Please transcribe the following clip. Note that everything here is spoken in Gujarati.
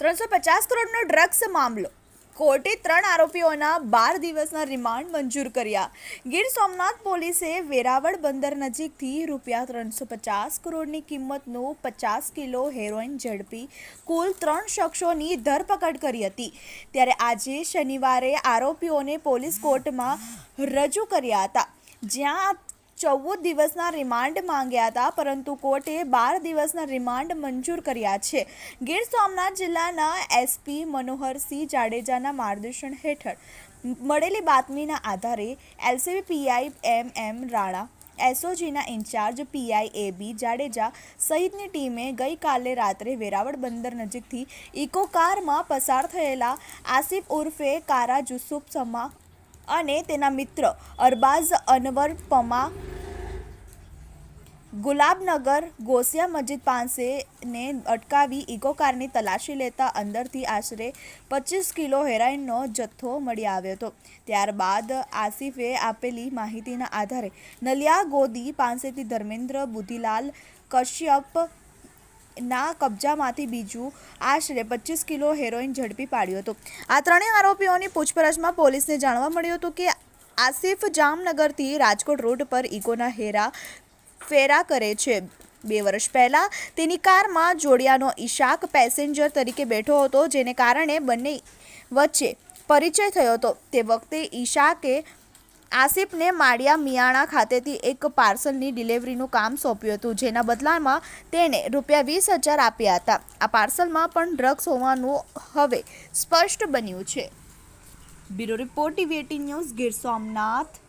350 કરોડનો ડ્રગ્સ મામલો. કોર્ટે 3 આરોપીઓના 12 દિવસના રિમાન્ડ મંજૂર કર્યા. ગીર સોમનાથ પોલીસે વેરાવળ બંદર નજીકથી ₹350 કરોડની કિંમતનું 50 કિલો હેરોઇન ઝડપી કુલ 3 શખ્સોની ધરપકડ કરી હતી. ત્યારે આજે શનિવારે આરોપીઓને પોલીસ કોર્ટમાં રજૂ કર્યા હતા, જ્યાં 14 દિવસના રિમાન્ડ માંગ્યા હતા, પરંતુ કોર્ટે 12 દિવસના રિમાન્ડ મંજૂર કર્યા છે. ગીર સોમનાથ જિલ્લાના એસપી મનોહરસિંહ જાડેજાના માર્ગદર્શન હેઠળ મળેલી બાતમીના આધારે એલસીબી પીઆઈ એમ રાણા, એસઓજીના ઇન્ચાર્જ પીઆઈ એબી જાડેજા સહિતની ટીમે ગઈકાલે રાત્રે વેરાવળ બંદર નજીકથી ઇકો કારમાં પસાર થયેલા આસિફ ઉર્ફે કારા યુસુફ સમા અને તેના મિત્ર અરબાઝ અનવર પમા ગુલાબનગર ગોસિયા મસ્જિદ પાસેને અટકાવી ઇકો કારની તલાશી લેતા અંદરથી આશરે 25 કિલો હેરોઇનનો જથ્થો મળી આવ્યો હતો. ત્યારબાદ આસિફે આપેલી માહિતીના આધારે નલિયા ગોદી પાસેથી ધર્મેન્દ્ર બુધીલાલ કશ્યપ ના કબજામાંથી બીજું આશરે 25 કિલો હેરોઇન ઝડપી પાડ્યો હતો. આ ત્રણેય આરોપીઓની પૂછપરછમાં પોલીસને જાણવા મળ્યું હતું કે આસિફ જામનગરથી રાજકોટ રોડ પર ઇકોના ફેરા કરે છે. 2 વર્ષ પહેલા તેની કારમાં જોડિયાનો ઈશાક પેસેન્જર તરીકે બેઠો હતો, જેને કારણે બંને વચ્ચે પરિચય થયો હતો. તે વખતે ઈશાકે આસિફને માળિયા મિયાણા ખાતેથી એક પાર્સલની ડિલિવરીનું કામ સોંપ્યું હતું, જેના બદલામાં તેણે ₹20,000 આપ્યા હતા. આ પાર્સલમાં પણ ડ્રગ્સ હોવાનું હવે સ્પષ્ટ બન્યું છે. Bureau report, TV eighteen news, Gir Somnath.